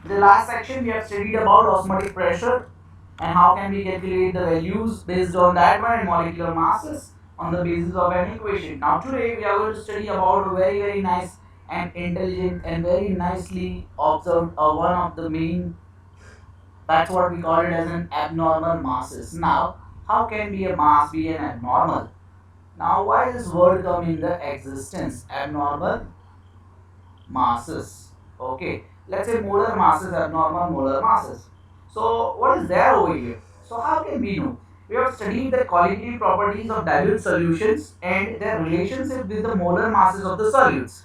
In the last section, we have studied about osmotic pressure and how can we calculate the values based on that one and molecular masses on the basis of an equation. Now today we are going to study about a very nice and intelligent and very nicely observed one of the main, that's what we call it as an abnormal masses. Now how can be a mass be an abnormal? Now why this word come in the existence? Abnormal masses. Okay, let's say molar masses, abnormal molar masses. So what is there over here? So how can we know? We have studied the qualitative properties of dilute solutions and their relationship with the molar masses of the solutes.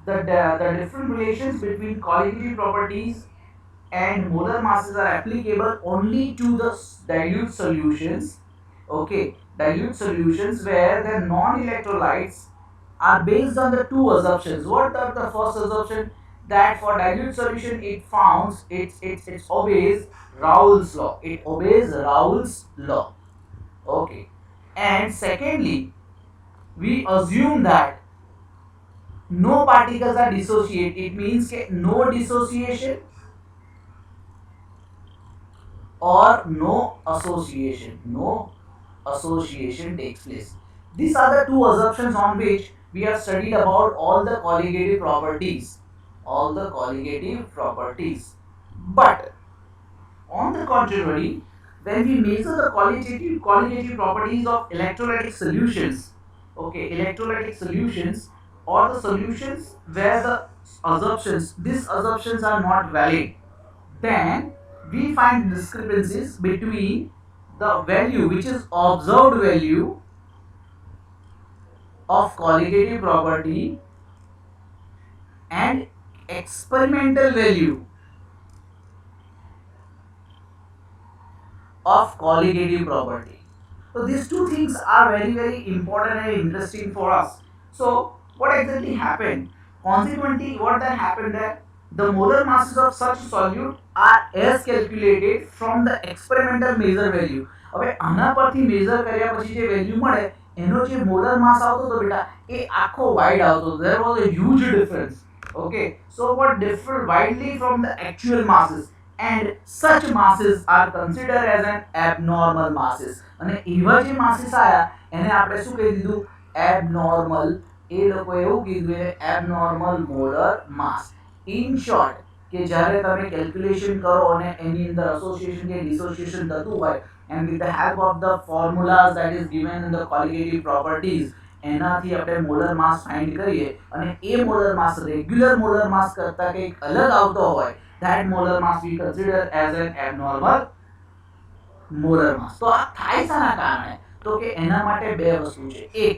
The different relations between qualitative properties and molar masses are applicable only to the dilute solutions. Okay, dilute solutions where the non-electrolytes are based on the two assumptions. What are the first assumption? That for dilute solution it founds it obeys Raoult's law. It obeys Raoult's law. Okay, and secondly, we assume that no particles are dissociate. It means that no dissociation or no association. No association takes place. These are the two assumptions on which we have studied about all the colligative properties. All the colligative properties. But on the contrary, when we measure the colligative properties of electrolytic solutions, okay, electrolytic solutions or the solutions where the these assumptions are not valid, then we find discrepancies between the value which is observed value of colligative property and experimental value of colligative property. So these two things are very important and interesting for us. So what exactly happened? Consequently, what then happened that the molar masses of such solute are as calculated from the experimental measure value. હવે આના પરથી major કર્યા પછી જે value મળે એનો જે molar માસ આવતો હતો બેટા એ આખો વાઇડ આવતો હતો. There was a huge difference. Okay, so what differed widely from the actual masses, and such masses are considered as an abnormal masses. અને એવા જે masses આયા એને આપણે શું કહી દીધું? Abnormal. એ લોકો એવું કીધું abnormal molar mass. In short, કે જ્યારે તમે કેલ્ક્યુલેશન કરો અને એની અંદર એસોસિએશન કે ડિસોસિએશન થતું હોય and with the help of the formulas that is given in the colligative properties એનાથી આપણે મોલર માસ ફાઇન્ડ કરીએ અને એ મોલર માસ રેગ્યુલર મોલર માસ કરતા કંઈક અલગ આવતો હોય, that molar mass we consider as an abnormal molar mass. તો આ થાય શાના કારણે? તો કે એના માટે બે વસ્તુ છે. એક,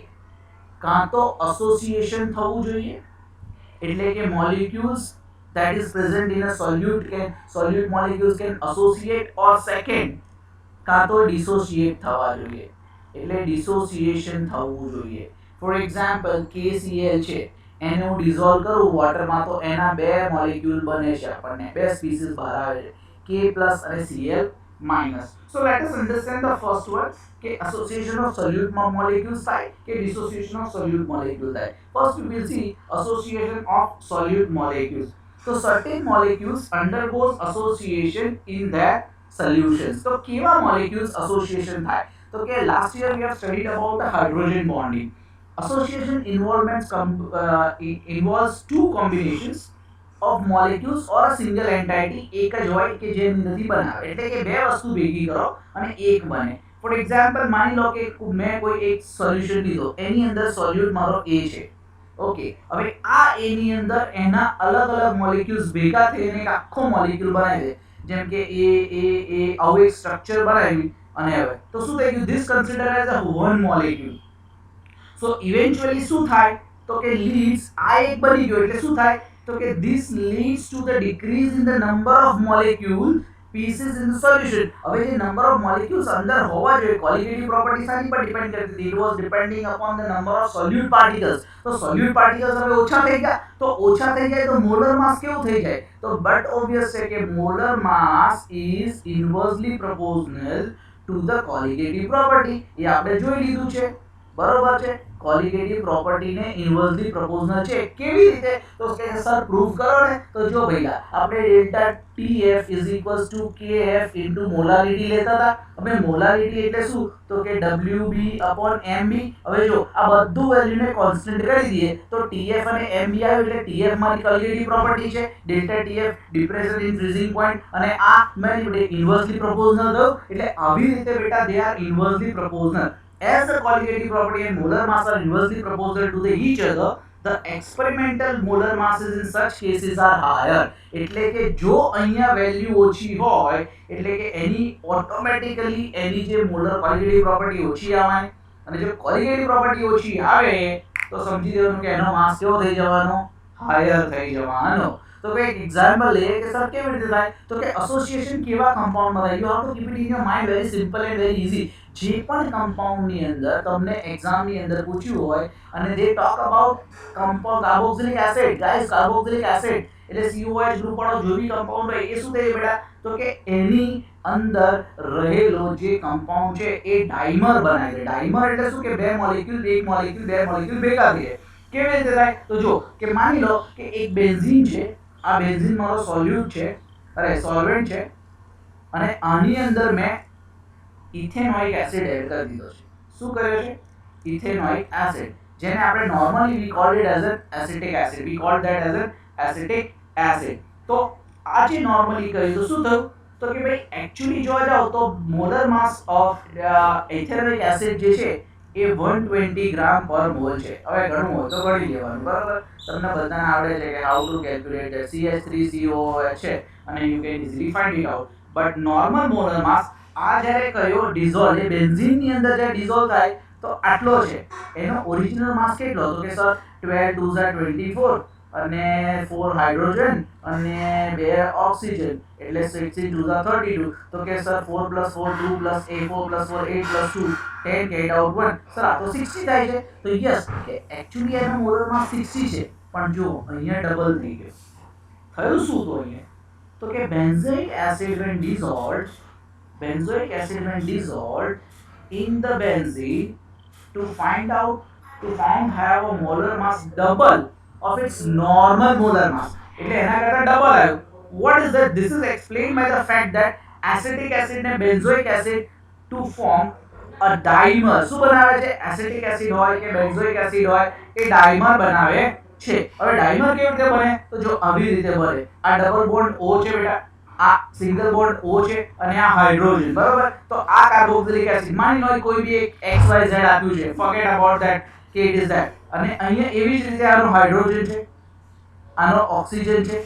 કાં તો એસોસિએશન થવું જોઈએ, એટલે કે molecules that is present in a solute molecules can associate, or second, કાં તો dissociate થવા જોઈએ, એટલે dissociation થવું જોઈએ. ફોર એક્ઝામ્પલ KCl છે, એને હું ડિઝોલ્વ કરું વોટરમાં તો એના બે મોલેક્યુલ બને છે, આપણને બે સ્પીસીસ બહાર આવે છે, K પ્લસ અને Cl minus. So let us understand the first one કે એસોસિએશન ઓફ સોલ્યુટ મોલેક્યુલ્સ થાય કે ડિસોસિએશન ઓફ સોલ્યુટ મોલેક્યુલ થાય. First we will see association of solute molecules. So certain molecules undergoes association in their solutions. તો કેવા molecules association થાય? તો કે last year we have studied about the hydrogen bonding. Association involves two combinations of molecules or a single entity. એક જ હોય કે જે નથી બનાવે, એટલે કે બે વસ્તુ ભેગી કરો અને એક બને. ફોર એક્ઝામ્પલ માની લો કે મેં કોઈ એક સોલ્યુશન લીધો, એની અંદર સોલ્યુટ મારો A છે. ઓકે, હવે આ A ની અંદર એના અલગ અલગ મોલેક્યુલ્સ ભેગા થઈને એક આખો મોલેક્યુલ બનાવી દે, જેમ કે A આવું એક સ્ટ્રક્ચર બનાવી અને હવે તો શું થઈ ગયું? This considered as a one molecule. So eventually શું થાય? તો કે leads, આ એક બની ગયો એટલે શું થાય? તો કે this leads to the decrease in the number of molecule pieces in the solution. હવે જે number of molecules અંદર હોવા જોઈએ, qualitative property સાની પર ડિપેન્ડ કરતી હતી? It was depending upon the number of solute particles. તો solute particles હવે ઓછા થઈ ગયા, તો ઓછા થઈ જાય તો molar mass કેવું થઈ જાય? તો but obvious છે કે molar mass is inversely proportional to the colligative property. એ આપણે જોઈ લીધું છે. બરોબર છે. કોલિગેટિવ પ્રોપર્ટીને ઇન્વર્સલી પ્રોપોર્શનલ છે. કેવી રીતે? તો કે સર પ્રૂફ કરો ને. તો જો ભઈલા આપણે ડેલ્ટા TF KF મોલારિટી લેતા હતા. હવે મોલારિટી એટલે શું? તો કે WB/MB. હવે જો આ બધું વેલ્યુને કોન્સ્ટન્ટ કરી દઈએ તો TF અને MB આવ્યું એટલે TF મારી કોલિગેટિવ પ્રોપર્ટી છે. Delta TF depression in freezing point અને આ મારી ઇન્વર્સલી પ્રોપોર્શનલ થયું. એટલે આવી રીતે બેટા they are inversely proportional. As the colligative property and molar mass are inversely proportional to each other, the experimental molar masses in such cases are higher. એટલે કે જો અહીંયા વેલ્યુ ઓછી હોય એટલે કે એની ઓટોમેટિકલી એની જે મોલર કોલિગેટિવ પ્રોપર્ટી ઓછી આવવાની, અને જો કોલિગેટિવ પ્રોપર્ટી ઓછી આવે તો સમજી લેવાનું કે એનો માસ કેવો થઈ જવાનો? હાયર થઈ જવાનો. તો કે એક એક્ઝામ્પલ લઈએ કે સર કેવી રીતે થાય? તો કે એસોસિએશન કેવા કમ્પાઉન્ડમાં થાય? You have to keep it in your mind, very simple and very easy. જે પણ કમ્પાઉન્ડની અંદર તમને એક્ઝામની અંદર પૂછ્યું હોય અને they talk about compound carboxylic acid, guys carboxylic acid એટલે COH ગ્રુપ વાળો જો બી કમ્પાઉન્ડ હોય એ શું થાય બેટા? તો કે એની અંદર રહેલો જે કમ્પાઉન્ડ છે એ ડાઈમર બનાવે છે. ડાઈમર એટલે શું? કે બે મોલેક્યુલ ભેગા થઈ જાય. કેવી રીતે થાય? તો જો કે માની લો કે એક બેન્ઝીન છે. આ બેન્ઝીન મારો સોલ્વેન્ટ છે અને આની અંદર મેં ઇથેનોઇક એસિડ એડ કરી દીધો છે. શું કર્યો છે? ઇથેનોઇક એસિડ, જેને આપણે normally we called it as an acetic acid. We called that as an acetic acid. તો આ જે નોર્મલી કર્યું તો શું થયું? તો કે ભાઈ એકચ્યુઅલી જોવા જાવ તો molar mass of ethanoic acid જે છે એ 120 ગ્રામ પર મોલ છે. હવે ઘણું હોય તો ગણી લેવાનું, બરાબર? તમને બધાને આવડે છે કે હાઉ ટુ કેલ્ક્યુલેટ CH3COOH છે અને you can easily find it out. But normal molar mass આ જ્યારે કયો ડિઝોલ્વ એ બેન્ઝીનની અંદર જ્યારે ડિઝોલ્વ થાય તો આટલો છે. એનો ઓરિજિનલ માસ કેટલો? તો કે સર 12 2 24 અને 4 હાઇડ્રોજન અને 2 ઓક્સિજન એટલે 16 2 32. તો કે સર 4 + 4 2 + 8 4 + 4 8 + 2 10 get out 1. સર આ તો 60 થાય છે. તો યસ કે એકચ્યુઅલી એનો મોલર માસ 60 છે, પણ જો અહીંયા ડબલ થઈ ગયો. થયું શું? તો અહીંયા તો કે benzoic acid when dissolved in the benzene to find have a molar mass double of its normal molar mass. એટલે એના કરતા ડબલ આવ્યું. What is that? This is explained by the fact that acetic acid ને benzoic acid to form a dimer. શું બનાવે છે? Acetic acid હોય કે બેન્ઝોઇક એસિડ હોય એ ડાઈમર બનાવે છે. હવે ડાઈમર કેવી રીતે બને? તો જો આવી રીતે બને. આ ડબલ બોન્ડ O છે બેટા, આ સિંગલ બોન્ડ O છે અને આ હાઇડ્રોજન, બરાબર? તો આ કાર્બોક્સિલિક એસિડ માની લો કોઈ બી એક XYZ આપ્યું છે, ફોરગેટ અબાઉટ ધેટ કે ઇટ ઇઝ ધેટ. અને અહીંયા એવી જ રીતે આનો હાઇડ્રોજન છે, આનો ઓક્સિજન છે,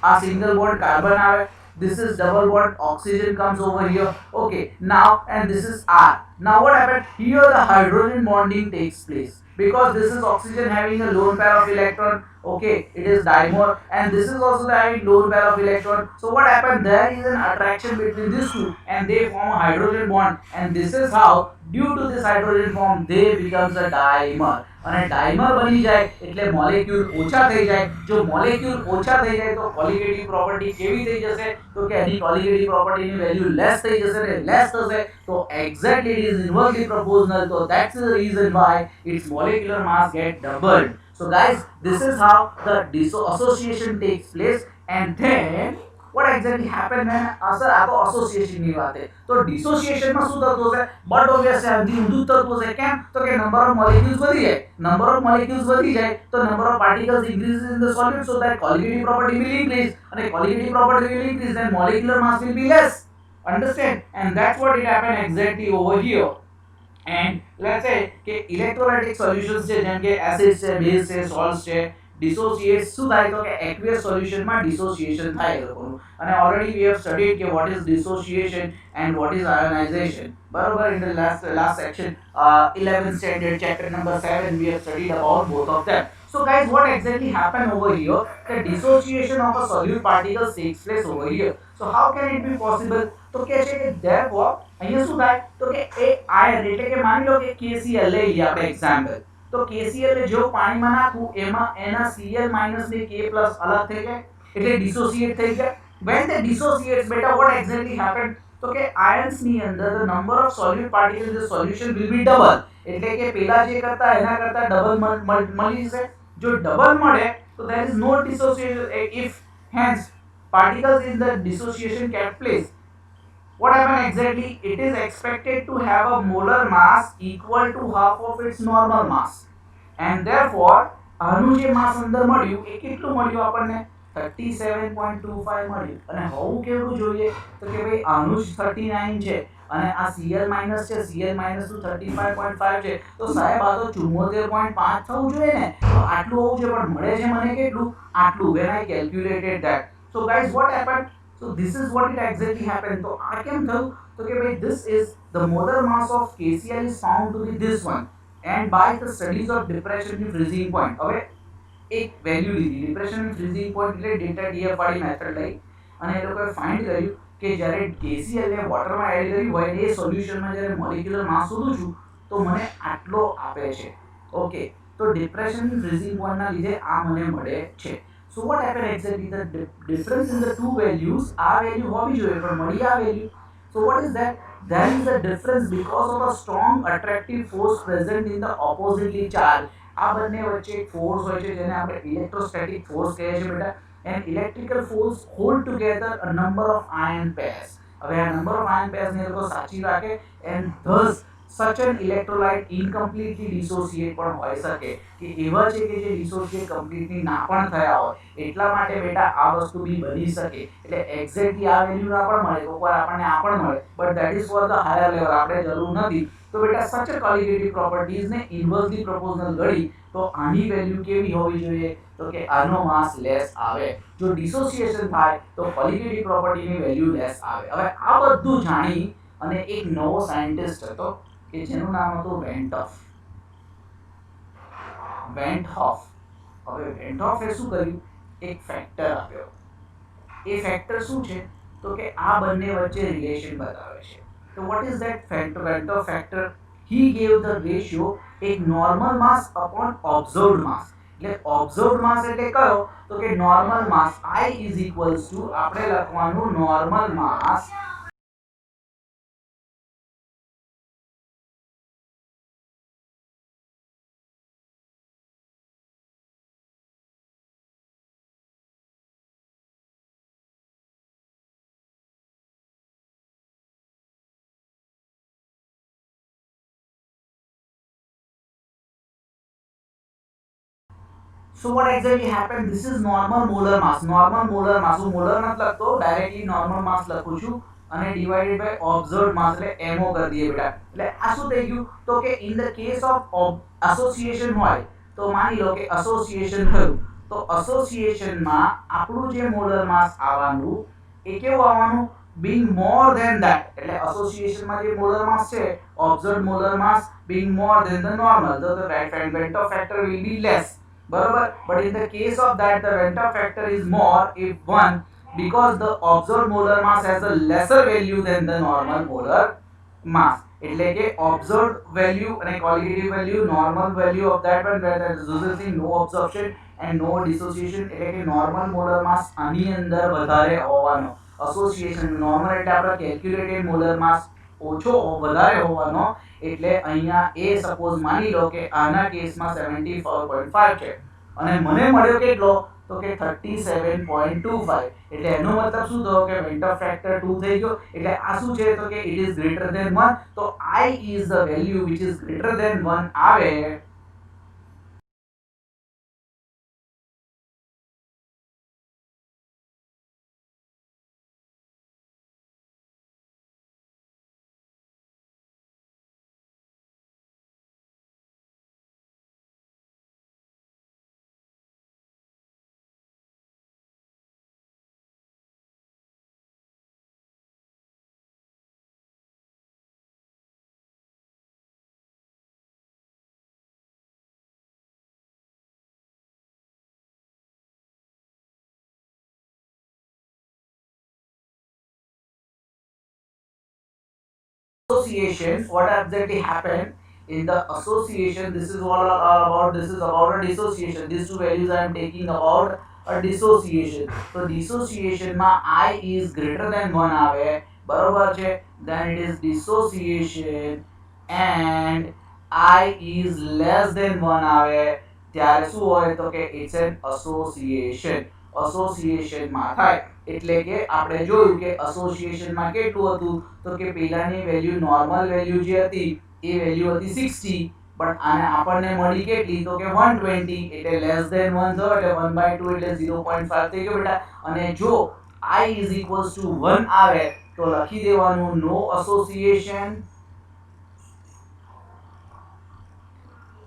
આ સિંગલ બોન્ડ કાર્બન આવે, this is double bond oxygen comes over here. Okay, now and this is R. Now what happened? Here the hydrogen bonding takes place because this is oxygen having a lone pair of electron. Okay, it is dimer, and this is also having lone pair of electron. So what happened? There is an attraction between these two and they form a hydrogen bond, and this is how due to this hydrogen form they becomes a dimer. અને ડાઈમર બની જાય એટલે molecule ઓછા થઈ જાય. જો molecule ઓછા થઈ જાય તો કોલિગેટિવ પ્રોપર્ટી કેવી થઈ જશે? તો કે એની કોલિગેટિવ પ્રોપર્ટીની વેલ્યુ લેસ થઈ જશે ને લેસ થશે તો exactly it is inversely proportional. તો that's the reason why its molecular mass get doubled. So guys, this is how the association takes place. And then what exactly happened when sir આ તો association ની વાત છે. તો dissociation માં શું થતું હશે? but obviously આથી ઊંધું થતું હશે. કેમ? તો કે number of molecules વધી જાય. number of molecules વધી જાય તો number of particles increases in the solid, so that colligative property will increase, and colligative property will increase, then molecular mass will be less. Understand? And that's what it happened exactly over here. And let's say કે electrolytic solutions છે જેમ કે acid છે, base છે, સોલ્ટ્સ છે, ડિસોસિએટ શું થાય? તો કે aqueous solution માં ડિસોસિએશન થાય એ લોકોનું. અને ઓલરેડી we have studied કે what is dissociation and what is ionization, બરોબર? in the last section 11th standard chapter number 7 we have studied about both of them. So guys, what exactly happened over here? The dissociation of a solute particles takes place over here. So how can it be possible? તો કે છે કે therefore અહીંયા શું થાય? તો કે એ ion એટલે કે માની લો કે KCl લઈ લઈએ આપણે એક્ઝામ્પલ. તો KCl ને જો પાણીમાં નાખું એમાં એના Cl- ને K+ અલગ થઈ જાય એટલે ડિસોસિએટ થઈ જાય. when they dissociates beta, what exactly happened? તો કે ions ની અંદર the number of solute particles in the solution will be double. એટલે કે પેલા જે કરતા એના કરતા ડબલ મળી જશે. જો ડબલ મળે તો there is no dissociation. If hence particles in the dissociation kept place, what happened exactly? It is expected to have a molar mass equal to half of its normal mass, and therefore આનું જે માસ અંદર મળ્યું એ કેટલું મળ્યું આપણને 37.25 મળ્યું. અને હોવું કેવું જોઈએ તો કે ભાઈ આનું જ 39 છે અને આ Cl માઈનસ છે, Cl માઈનસ નું 35.5 છે, તો સાહેબ આ તો 74.5 થવું જોઈએ ને. તો આટલું હોવું જોઈએ પણ મળે છે મને કેટલું? આટલું. when I calculated that. So guys, what happened? So this is what it exactly happened. તો આ કેમ થયું? તો કે ભાઈ this is the molar mass of KCl is found to be this one, and by the studies of depression in freezing point. હવે એક value લીધી ડિપ્રેશન ઇન ફ્રીઝિંગ પોઈન્ટ એટલે ડેલ્ટા ડીએફ વાળી મેથડ લઈ અને એ લોકોએ ફાઇન્ડ કર્યું કે જ્યારે KCl ને વોટરમાં એડ કર્યું હોય એ સોલ્યુશનમાં જ્યારે મોલેક્યુલર માસ શોધું છું તો મને આટલો આપે છે. ઓકે, તો ડિપ્રેશન ઇન ફ્રીઝિંગ પોઈન્ટના લીધે આ મને મળે છે. So what happen exactly? The difference in the two values, આ વેલ્યુ હોવી જોઈએ પણ મળી આ value. So what is that? There is a difference because of a strong attractive force present in the oppositely charged. આ બંને વચ્ચે એક ફોર્સ હોય છે જેને આપણે ઇલેક્ટ્રોસ્ટેટિક ફોર્સ કહે છે બેટા. And electrical force hold together a number of ion pairs. હવે આ નંબર ઓફ આયન પેર્સ ને લોકો સાચી રાખે and thus such an electrolyte incompletely dissociate પણ હોઈ શકે કે એવા છે કે જે ડિસોસિએટ કમ્પ્લીટલી ના પણ થયા હોય. એટલા માટે બેટા આ વસ્તુ બી બની શકે. એટલે એક્ઝેક્ટલી આ વેલ્યુ ના પણ મળે, કોઈવાર આપણને આ પણ મળે, but that is for the higher level, આપણે જરૂર નથી. તો બેટા સચ ક્વોલિટેટિવ પ્રોપર્ટીઝ ને ઇન્વર્સલી પ્રોપોર્શનલ ગણી તો આની વેલ્યુ કેવી હોવી જોઈએ? તો કે આનો માસ લેસ આવે. જો ડિસોસિએશન થાય તો ક્વોલિટેટિવ પ્રોપર્ટીની વેલ્યુ લેસ આવે. હવે આ બધું જાણી અને એક નવો સાયન્ટિસ્ટ હતો કે જેનું નામ હતું વેન્ટહોફ. હવે વેન્ટહોફે શું કર્યું? એક ફેક્ટર આપ્યો. એ ફેક્ટર શું છે? તો કે આ બંને વચ્ચે રિલેશન બતાવે છે. તો what is that factor? Ventov factor, he gave the ratio એક normal mass upon observed mass. એટલે observed mass એટલે કયો? તો કે normal mass I is equals to આપણે લખવાનું normal mass So what exactly happened? This is normal molar mass. Normal molar mass. હું molar નથી લખતો, ડાયરેક્ટલી normal mass લખું છું અને divided by observed mass એટલે MO કરી દઈએ બેટા. એટલે આ શું થઈ ગયું? તો કે in the case of association હોય તો માની લો કે association થયું તો association માં આપણું જે molar mass આવવાનું એ કેવું આવવાનું? being more than that. એટલે association માં જે molar mass છે, observed molar mass being more than the normal, so the Ventov factor will be less. બરોબર. but in the case of that the Ventov factor is more if 1, because the observed molar mass has a lesser value than the normal molar mass. એટલે કે observed value અને qualitative value, normal value of that one, where there is resulting no absorption and no dissociation. એટલે કે normal molar mass આની અંદર વધારે હોવાનો. association normal એટલે આપણે calculated molar mass ઓછો વધારે હોવાનો. એટલે અહીંયા એ સપોઝ માની લો કે આના કેસમાં 74.5 છે અને મને મળ્યો કેટલો? તો કે 37.25. એટલે એનો મતલબ શું થયો કે Ventov factor 2 થઈ ગયો. એટલે આ શું છે? તો કે it is greater than 1. તો I is the value which is greater than 1 આવે. Association, what exactly happened in the association? This is all about. This is about a dissociation. These two values I am taking about a dissociation. So dissociation માં I is greater than 1 આવે. બરોબર છે? Then it is dissociation and I is less than 1 આવે ત્યારે શું હોય તો કે it's an association. association માં થાય એટલે કે આપણે જોયું કે association માં કેટલું હતું તો કે પેલાની વેલ્યુ નોર્મલ વેલ્યુ જે હતી એ વેલ્યુ હતી 60 પણ આને આપણને મળી કેટલી તો કે 120 એટલે લેસ ધેન 1 થયો એટલે 1/2 એટલે 0.5 થઈ ગયો બેટા અને જો I is equals to 1 આવે તો લખી દેવાનું નો association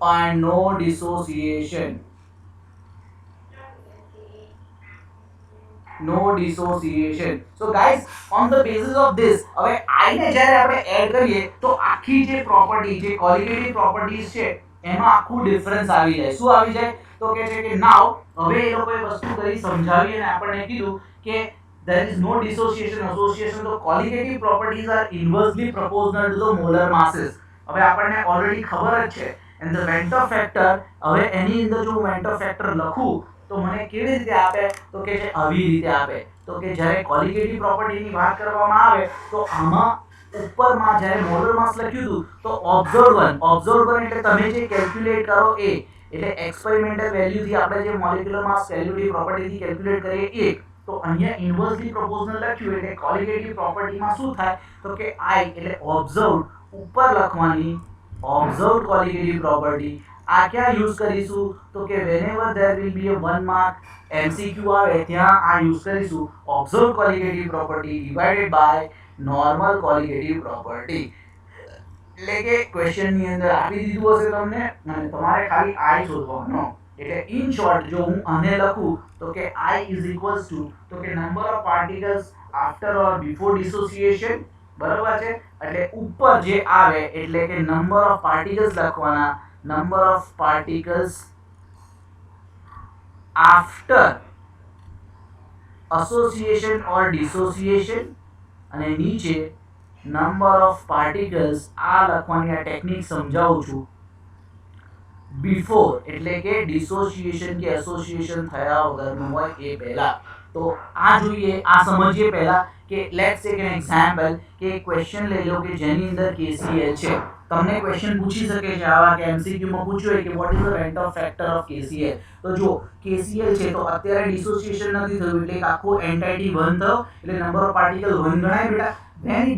and no dissociation. No dissociation. So guys, on the basis of this, હવે I ને જ્યારે આપણે એડ કરીએ તો આખી જે પ્રોપર્ટી જે ક્વોલિટેટિવ પ્રોપર્ટીઝ છે એમાં આખું ડિફરન્સ આવી જાય. શું આવી જાય તો કે છે કે નાઉ હવે એ લોકોએ વસ્તુ કરી સમજાવી અને આપણને કીધું કે there is no dissociation association. તો qualitative properties are inversely proportional to the molar masses. હવે આપણને ઓલરેડી ખબર જ છે and the Venter factor હવે એની અંદર જો હું Venter factor લખું તો મને કેવી રીતે આપે તો કે જે આવી રીતે આપે તો કે જ્યારે ક્વોલિટેટિવ પ્રોપર્ટીની વાત કરવામાં આવે તો આમાં ઉપરમાં જ્યારે મોલર માસ લખ્યું હતું તો ઓબ્ઝર્વ 1 એટલે તમે જે કેલ્ક્યુલેટ કરો એ એટલે એક્સપેરિમેન્ટલ વેલ્યુથી આપણે જે મોલેક્યુલર માસ ક્વોલિટેટિવ પ્રોપર્ટીથી કેલ્ક્યુલેટ કરીએ એ તો અહીંયા ઇન્વર્સલી પ્રોપોર્શનલ લખ્યું એટલે ક્વોલિટેટિવ પ્રોપર્ટીમાં શું થાય તો કે I એટલે ઓબ્ઝર્વ ઉપર લખવાની observed qualitative property આ ક્યાં યુઝ કરીશું તો કે whenever there will be a 1 mark MCQ આવે ત્યાં આ યુઝ કરીશું observed qualitative property divided by normal qualitative property. એટલે કે ક્વેશ્ચન ની અંદર આપી દીધું હશે તમને અને તમારે ખાલી I શોધવાનો એટલે ઇન શોર્ટ જો હું આને લખું તો કે I is equals to તો કે number of particles after or before dissociation બરાબર છે એટલે ઉપર જે આવે એટલે કે નંબર ઓફ પાર્ટિકલ્સ લખવાના number of particles after association or dissociation અને નીચે નંબર ઓફ પાર્ટિકલ્સ આ લખવાની આ ટેકનિક સમજાવું છું બિફોર એટલે કે ડિસોસિએશન કે એસોસિએશન થયા વગરનું હોય એ પહેલા તો આ જોઈએ આ સમજીએ પહેલા કે લેટ્સ ટેક એન એક્ઝામ્પલ કે ક્વેશ્ચન લઈ લો કે જેની અંદર KCl છે તમને ક્વેશ્ચન પૂછી શકે છે આવા કે MCQ માં પૂછ્યું હોય કે what is the van't factor of KCl તો જો KCl છે તો અત્યારે ડિસોસિએશન નથી થયું એટલે આખો એન્ટાઇટી 1 થયો એટલે નંબર ઓફ પાર્ટિકલ 1 ગણાય બેટા when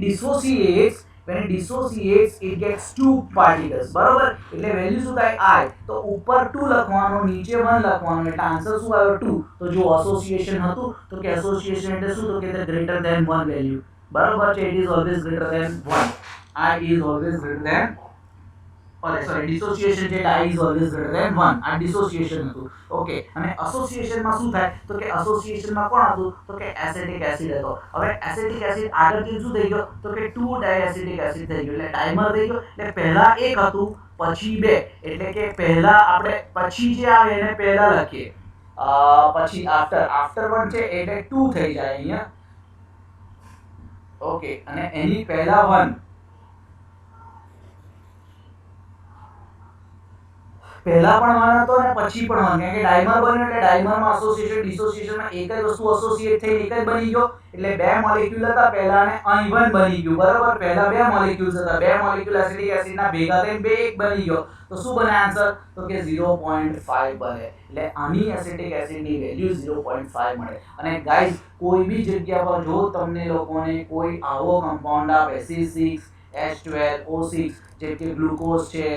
it dissociates it gets two particles બરાબર એટલે વેલ્યુ શું થાય I તો ઉપર 2 લખવાનો નીચે 1 લખવાનો એટલે આન્સર શું આવ્યો 2 તો જો એસોસિએશન હતું તો કે એસોસિએશન એટલે શું તો કે the greater than 1 વેલ્યુ બરાબર છે it is always greater than 1 I is always greater than dissociation છે I is always greater than 1 આ dissociation હતું ઓકે અને એસોસિએશન માં શું થાય તો કે એસોસિએશન માં કોણ હતું તો કે એસિટિક એસિડ હતો હવે એસિટિક એસિડ આગળથી શું થઈ ગયો તો કે 2 ડાયએસિટિક એસિડ થઈ ગયો એટલે ડાઈમર થઈ ગયો એટલે પહેલા એક હતું પછી બે એટલે કે પહેલા આપણે પછી જે આવે એને પહેલા લખીએ પછી આફ્ટર 1 છે એટલે 2 થઈ જાય અહીંયા ઓકે અને એની પહેલા 1 પહેલા પણ 1 હતો અને પછી પણ 1 કારણ કે ડાઈમર બન્યો એટલે ડાઈમરમાં એસોસિએશન ડિસોસિએશનમાં એક જ વસ્તુ એસોસિએટ થઈ એક જ બની ગયો એટલે બે મોલેક્યુલ હતા પહેલા અને અહીં 1 બની ગયું બરાબર પહેલા બે મોલેક્યુલ્સ હતા બે મોલેક્યુલ એસિટિક એસિડના ભેગા થઈને બે એક બની ગયો તો શું બને આન્સર તો કે 0.5 બને એટલે આની એસિટિક એસિડની વેલ્યુ 0.5 મળે અને ગાઈઝ કોઈ બી જગ્યા પર જો તમને લોકોને કોઈ આવો કમ્પાઉન્ડ આપે C6 H12O6 જેમ કે ગ્લુકોઝ છે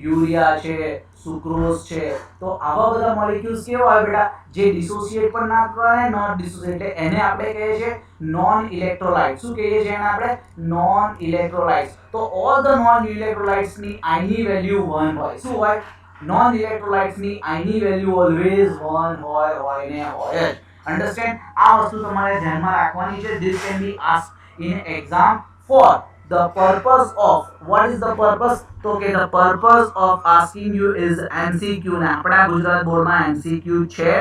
યુરિયા છે સુક્રોઝ છે તો આવા બધા મોલેક્યુલ્સ કેવા હોય બેટા જે ડિસોસિએટ પણ ના કરે નોટ ડિસોસિએટ એટલે એને આપણે કહીએ છીએ નોન ઇલેક્ટ્રોલાઇટ શું કહીએ છીએ એને આપણે નોન ઇલેક્ટ્રોલાઇટ્સ તો ઓલ ધ નોન ઇલેક્ટ્રોલાઇટ્સ ની I ની વેલ્યુ 1 હોય શું હોય નોન ઇલેક્ટ્રોલાઇટ્સ ની I ની વેલ્યુ ઓલવેઝ 1 હોય ને હોય જ અન્ડરસ્ટેન્ડ આ વસ્તુ તમારે ધ્યાનમાં રાખવાની છે this can be asked in exam for the purpose of what is the purpose તો કે the purpose of asking you is MCQ ને આપણા ગુજરાત બોર્ડમાં MCQ છે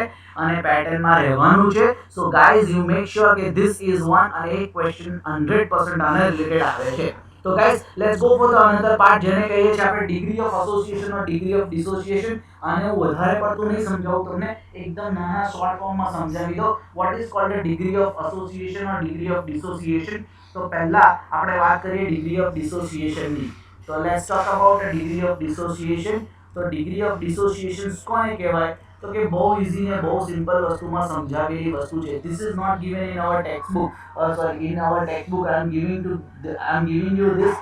અને પેટર્નમાં રહેવાનું છે so guys you make sure કે this is one અને એક question 100% આને રિલેટેડ આવે છે તો guys let's go for the another part જેને કહીએ છીએ આપણે degree of association or degree of dissociation આને હું વધારે પડતું નહીં સમજાવું તમને એકદમ નાના શોર્ટ ફોર્મમાં સમજાવી દો what is called the degree of association or degree of dissociation તો પહેલા આપણે વાત કરીએ ડિગ્રી ઓફ ડિસોસિએશન ની So let's talk about the degree of dissociation. તો degree of dissociation કોને કહેવાય? તો કે બહુ ઈઝી ને બહુ સિમ્પલ વસ્તુમાં સમજાવેલી વસ્તુ છે. This is not given in our textbook. Sorry, in our textbook I am giving you this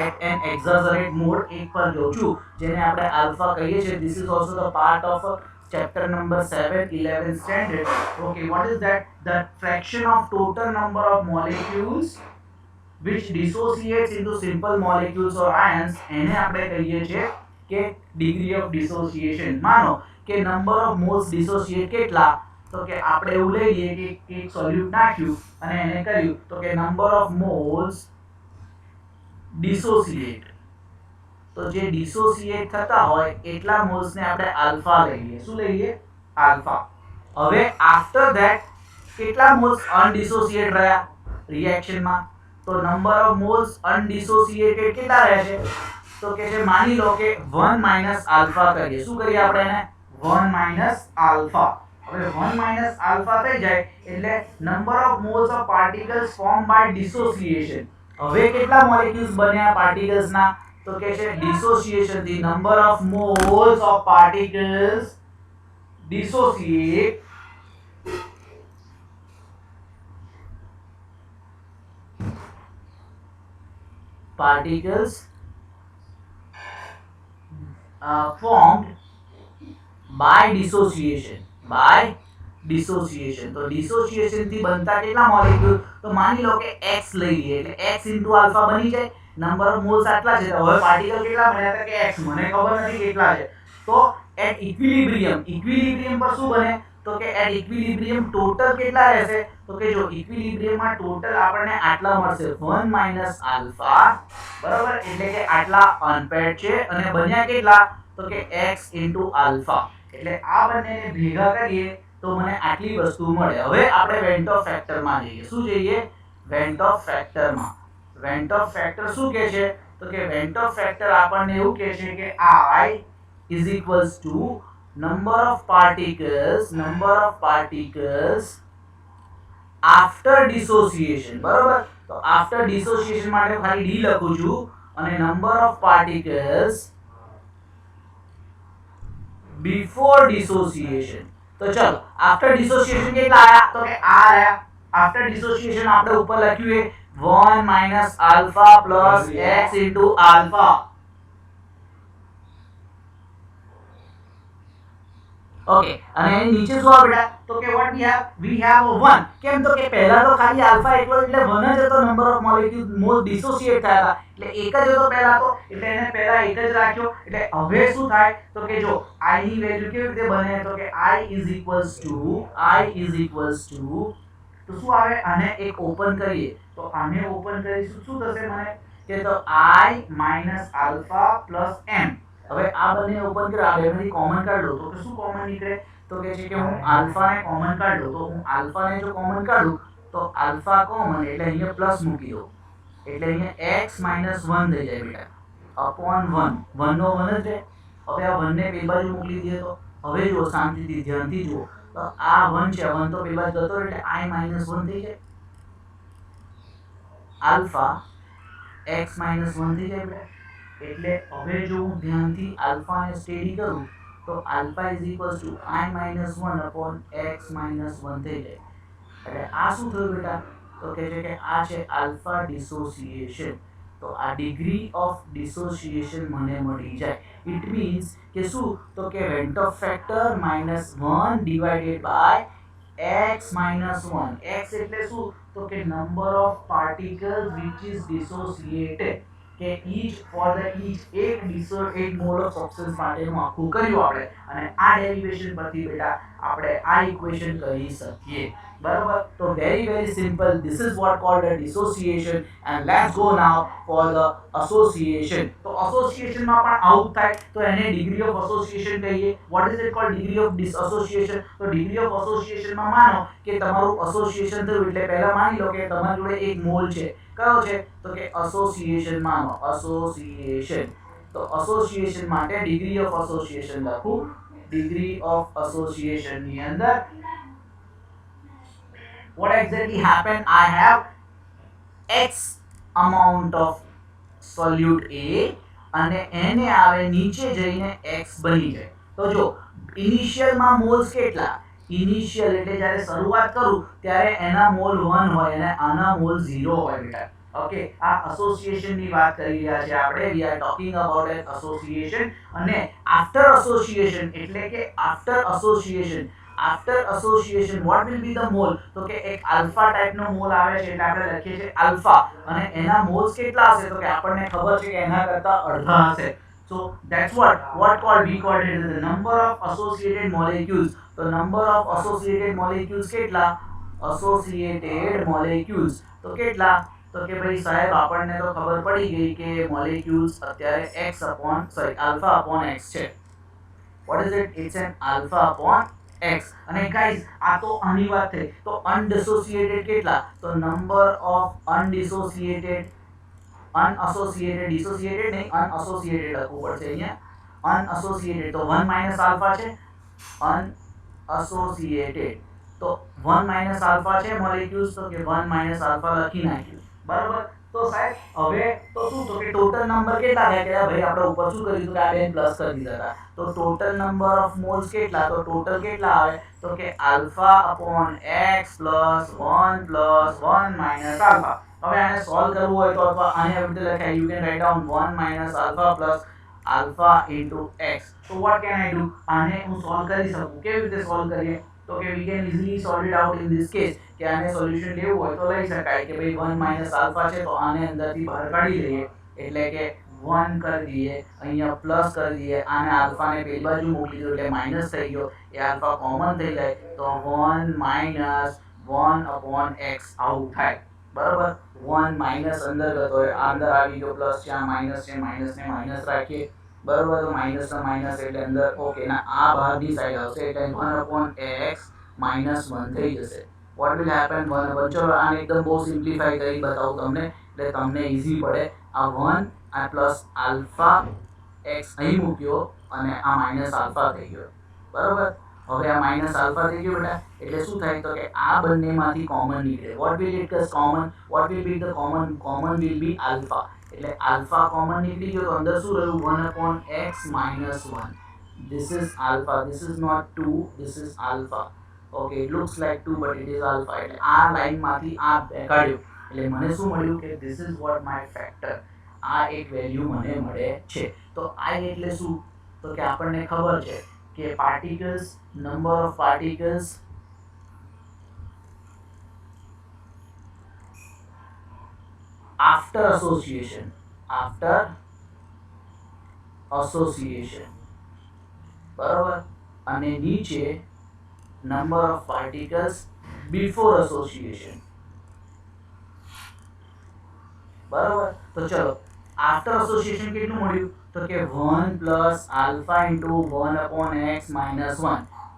at an exaggerate mode. એક પર જોઉં છું જેને આપણે આલ્ફા કહીએ છીએ. This is also the part of chapter number 7 11th standard. Okay, what is that? The fraction of total number of molecules which dissociates into simple molecules or ions, એને આપણે કહીએ છીએ કે degree of dissociation. માનો કે number of moles dissociate કેટલા? તો કે આપણે એવું લઈ લઈએ કે એક સોલ્યુટ નાખ્યું અને એને કર્યું તો કે number of moles dissociate. તો જે ડિસોસિએટ થતા હોય એટલા મોલ્સ ને આપણે આલ્ફા લઈએ. શું લઈએ? આલ્ફા. હવે આફ્ટર ધેટ કેટલા મોલ્સ અનડિસોસિએટ રહ્યા રિએક્શનમાં? તો નંબર ઓફ મોલ્સ અનડિસોસિએટેડ કેટલા રહે છે? તો કે છે માની લો કે 1 માઈનસ આલ્ફા કરીએ. શું કરીએ આપણે એને? 1 માઈનસ આલ્ફા. હવે 1 માઈનસ આલ્ફા થઈ જાય એટલે number of moles of particles form by dissociation. હવે કેટલા મોલેક્યુલ્સ બન્યા પાર્ટિકલ્સના? તો કે છે ડિસોસિએશન થી number of moles of particles dissociate particles formed by dissociation. તો ડિસોસિએશન થી બનતા કેટલા મોલેક્યુલ? તો માની લો કે x લઈ લઈએ એટલે x * આલ્ફા બની જાય. નંબર ઓફ મોલ્સ આટલા છે. હવે પાર્ટિકલ કેટલા બન્યા હતા કે x, મને ખબર નથી કેટલા છે. તો એટ ઇક્વિલિબ્રિયમ પર શું બને? તો કે એટ ઇક્વિલિબ્રિયમ ટોટલ કેટલા રહેશે? તો કે જો ઇક્વિલિબ્રિયમમાં ટોટલ આપણને આટલા મળશે 1 માઈનસ આલ્ફા, બરાબર? એટલે કે આટલા અનપેર્ડ છે અને બન્યા કેટલા? તો કે x * આલ્ફા. એટલે આ બંનેને ભેગા કરીએ તો મને આટલી વસ્તુ મળે. હવે આપણે વેન્ટ ઓફ ફેક્ટરમાં જઈએ. શું જઈએ? વેન્ટ ઓફ ફેક્ટરમાં. વેન્ટ ઓફ ફેક્ટર શું કહે છે? તો કે વેન્ટ ઓફ ફેક્ટર આપણને એવું કહે છે કે I is equals to number of particles after dissociation. બરાબર? તો after dissociation માટે ખાલી d લખું છું અને number of particles before dissociation. તો ચલો after dissociation કેટલા આયા? તો કે આ આયા. after dissociation આપણે ઉપર લખ્યું એ 1 minus alpha plus x into alpha. Okay, અને નીચે શું આવે બેટા? તો કે what we have 1. કેમ? તો કે પહેલા તો ખાલી આલ્ફા એકલો એટલે 1 જ હતો. નંબર ઓફ મોલેક્યુલ મોલ ડિસોસિએટ થયા હતા એટલે એક જ હતો પહેલા તો, એટલે એને પહેલા એક જ રાખ્યો. એટલે હવે શું થાય? તો કે જો i ની વેલ્યુ કેવી રીતે બને? તો કે i is equals to તો શું આવે? આને એક ઓપન કરીએ તો આને ઓપન કરીશું શું થશે મને? કે તો i minus alpha plus m. હવે આ બંને ઓપન કર્યો, આ બેમાંથી કોમન કાઢ લો તો કે શું કોમન નીકળે? તો કે છે કે હું આલ્ફાને કોમન કાઢ લઉં તો હું આલ્ફાને જો કોમન કાઢું તો આલ્ફા કોમન એટલે અહીંયા પ્લસ મૂકી દો એટલે અહીંયા x - 1 થઈ જાય બેટા અપોન 1. 1 નો 1 જ રહે. હવે આ 1 ને પેલી બાજુ મોકલી દઈએ તો હવે જો શાંતિથી ધ્યાનથી જુઓ તો આ 1 છે, 1 તો પેલી બાજુ જતો એટલે i - 1 થઈ જાય. આલ્ફા x - 1 થઈ જાય બેટા. એટલે હવે જો હું ધ્યાનથી આલ્ફાને સ્ટડી કરું તો alpha is equals to i - 1 upon x - 1 થઈ જાય. એટલે આ શું થયું બેટા? તો કહે છે કે આ છે આલ્ફા ડિસોસિએશન. તો આ ડિગ્રી ઓફ ડિસોસિએશન મને મળી જાય. ઇટ મીન્સ કે શું? તો કે van't Hoff factor -1 divided by x - 1. x એટલે શું? તો કે number of particles which is dissociated. કે એક મોલ ઓફ સબસ્ટન્સ માટેનું આખું કર્યું આપણે અને આ ડેરિવેશન પરથી બેટા આપણે આ ઇક્વેશન કરી શકીએ. બરાબર? તો very simple. This is what called a dissociation and let's go now for the association. તો association માં પણ આવું થાય તો એને degree of association કહીએ. What is it called? Degree of disassociation. તો degree of association માં માનો કે તમારું association થયું એટલે પહેલા માની લો કે તમારી જોડે એક મોલ છે. કયો છે? તો કે association માનો association. તો association માટે degree of association લખું. degree of association ની અંદર what exactly happened? I have x amount of solute A અને એને આવે નીચે જઈને x બની જાય. તો જો ઇનિશિયલમાં મોલ્સ કેટલા, ઇનિશિયલ એટલે જ્યારે શરૂઆત કરું ત્યારે એના મોલ 1 હોય અને આના મોલ 0 હોય બેટા. ઓકે, આ એસોસિએશન ની વાત કરી રહ્યા છે આપણે. We are talking about N association. અને આફ્ટર એસોસિએશન એટલે કે after association what will be the mole? તો કે એક આલ્ફા ટાઈપ નો મોલ આવે છે એટલે આપણે લખીએ છીએ આલ્ફા, અને એના મોલ્સ કેટલા હશે તો કે આપણને ખબર છે કે એના કરતા અડધા હશે. So that's what called we called it as the number of associated molecules. તો number of associated molecules કેટલા, associated molecules તો કેટલા, તો કે ભાઈ સાહેબ આપણને તો ખબર પડી ગઈ કે મોલેક્યુલ્સ અત્યારે alpha upon x છે. what is it? It's an alpha upon x. અને ગાઈઝ આ તો આની વાત થઈ. તો અનડિસોસિએટેડ કેટલા, તો નંબર ઓફ અનડિસોસિએટેડ, ડિસોસિએટેડ નહીં, અનએસોસિએટેડ લખવું પડશે અહીંયા. અનએસોસિએટેડ તો 1 માઇનસ આલ્ફા છે. અનએસોસિએટેડ તો 1 માઇનસ આલ્ફા છે મોલેક્યુલ્સ, તો કે 1 માઇનસ આલ્ફા લખી નાખ્યું. બરાબર. તો સાહેબ હવે તો શું, તો કે ટોટલ નંબર કેટલા થયા કે ભાઈ આપણે ઉપર શું કર્યું હતું કે આ બેન પ્લસ કરી દીધા હતા. તો ટોટલ નંબર ઓફ મોલ્સ કેટલા, તો ટોટલ કેટલા આવે તો કે alpha upon x plus 1 plus 1 minus alpha. હવે આને સોલ્વ કરવું હોય તો અથવા આને આવી રીતે લખાય, you can write down 1 minus alpha plus alpha into x. તો વોટ કેન આઈ ડુ, આને હું સોલ્વ કરી શકું. કેવી રીતે સોલ્વ કરીએ, તો કે we can easily solve it out in this case. કે આને સોલ્યુશન લેવું હોય તો લઈ શકાય કે ભાઈ 1 માઇનસ આલ્ફા છે તો આને અંદરથી બહાર કાઢી લઈએ, એટલે કે 1 કરી દઈએ, અહીંયા પ્લસ કરી દઈએ, આને આલ્ફાને પેલી બાજુ મૂકી દો એટલે માઇનસ થઈ ગયો, એ આલ્ફા કોમન થઈ જાય તો 1 માઇનસ 1 અપોન x આવું થાય. બરાબર. 1 માઇનસ અંદર ગયો અંદર આવી ગયો, પ્લસ છે, આ માઇનસ છે, માઇનસ ને માઇનસ રાખીએ. બરાબર. તો માઇનસ ના માઇનસ એટલે અંદર ઓકે ના આ બહારની સાઈડ આવશે એટલે 1 અપોન x માઇનસ 1 થઈ જશે. what will happen 1 ચલો આને એકદમ બહુ સિમ્પ્લિફાઈ કરી બતાવું તમને એટલે તમને ઈઝી પડે. આ 1 આ પ્લસ આલ્ફા x અહીં મૂક્યો અને આ માઇનસ આલ્ફા થઈ ગયો. બરાબર. હવે આ માઇનસ આલ્ફા થઈ ગયો બેટા એટલે શું થાય તો કે આ બંનેમાંથી કોમન નીકળે. what will it as common, what will be the common will be alpha. એટલે આલ્ફા કોમન નીકળી ગયો તો અંદર શું રહ્યું 1 upon x minus 1. this is alpha, this is not 2, this is alpha. okay, it looks like 2 but it is alpha. એટલે આ લાઈનમાંથી આ કાઢ્યું એટલે મને શું મળ્યું કે this is what my factor, આ એક વેલ્યુ મને મળે છે. તો I એટલે શું, તો કે આપણને ખબર છે કે particles, number of particles after association, બરાબર. અને નીચે number of particles before association. બરાબર. તો ચલો after association કેટલું મળ્યું તો કે 1 plus alpha into 1 upon x minus 1.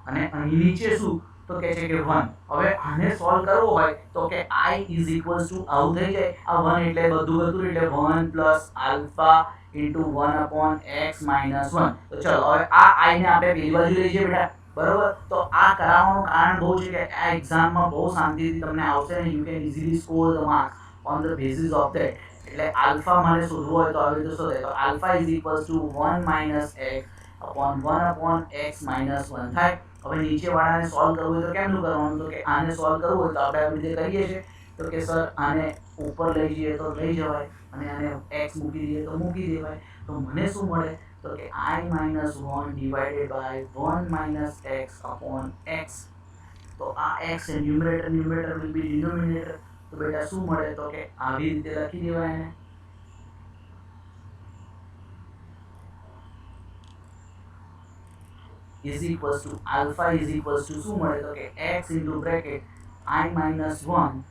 અને અહીં નીચે શું તો કે છે કે 1. હવે આને સોલ્વ કરવો હોય તો કે I is equals to આવું થઈ જાય. આ 1 એટલે બધું હતું એટલે 1 plus alpha into 1 upon x minus 1. તો ચલો હવે આ I ને આપણે પેલી બાજુ લઈ જઈએ બેટા. બરાબર. તો આ કરાવવાનું કારણ બહુ છે કે આ એક્ઝામમાં બહુ શાંતિથી તમને આવશે ને you can easily score the marks on the basis of that. એટલે આલ્ફા મારે શોધવો હોય તો આવી રીતે શોધે તો alpha is equals to 1 minus x upon 1 upon x minus 1 થાય. હવે નીચેવાળાને સોલ્વ કરવું હોય તો કેમનું કરવાનું, તો કે આને સોલ્વ કરવું હોય તો આપણે આવી રીતે કરીએ છીએ તો કે સર આને ઉપર લઈ જઈએ તો લઈ જવાય અને આને x મૂકી દઈએ તો મૂકી દેવાય. તો મને શું મળે તો કે I minus 1 divided by 1 minus x upon x. તો આ x છે ન્યુમરેટર will be denominator. તો બેટા શું મળે તો કે આવી રીતે લખી દેવાય એને. is equals to alpha is equals to શું મળે તો કે x into bracket I minus 1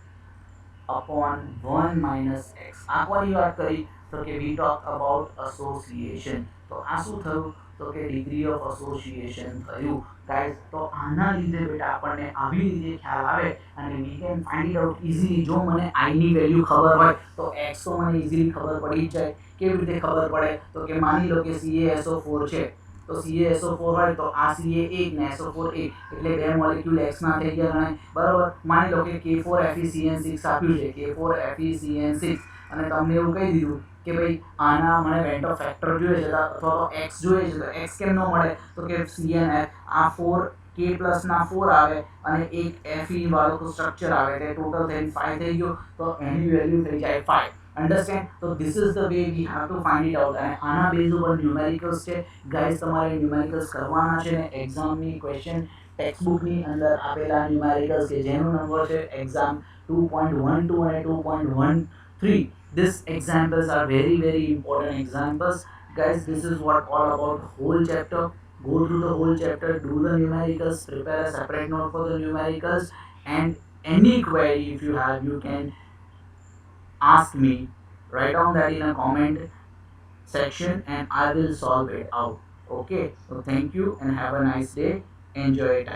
upon 1 minus x. આ કોની વાત કરી તો કે we talk about association. તો આ શું થયું તો કે ડિગ્રી ઓફ એસોસિએશન થયું ગાઈઝ. તો આના લીધે બેટા આપણને આવી રીતે ખ્યાલ આવે અને we can find it out easily. જો મને I ની વેલ્યુ ખબર હોય તો x તો મને ઇઝીલી ખબર પડી જ જાય. કેવી રીતે ખબર પડે તો કે માની લો કે CaSO4 છે તો CaSO4 હોય તો આ Ca1 ને SO4 1 એટલે બે મોલેક્યુલ x ના થઈ ગયા ગણાય. બરાબર. માની લો કે K4FeCN6 આપ્યું છે, K4FeCN6 અને તમને એવું કહી દીધું કે ભાઈ આના મને વેન્ટ ઓફ ફેક્ટર જોઈએ છે અથવા તો એક્સ જોઈએ છે તો એક્સ કેમ ન મળે તો કે CNF આ 4 k પ્લસ ના 4 આવે અને એક Fe વાળો સ્ટ્રક્ચર આવે તે ટોટલ થઈને 5 થઈ ગયો તો એની વેલ્યુ થઈ જાય 5. અંડરસ્ટેન્ડ? તો this is the way we have to find it out. અને આના બેઝ ઉપર ન્યુમેરિકલ્સ છે ગાઈસ, તમારે ન્યુમેરિકલ્સ કરવાના છે ને એક્ઝામની ક્વેશ્ચન ટેક્સ્ટબુકની અંદર આપેલા ન્યુમેરિકલ્સ કે જેનો નંબર છે એક્ઝામ 2.12 અને 2.13. These examples are very very important examples. Guys, this is what all about whole chapter. Go through the whole chapter, do the numericals, prepare a separate note for the numericals, and any query if you have, you can ask me. Write down that in a comment section and I will solve it out. Okay, so thank you and have a nice day. Enjoy your time.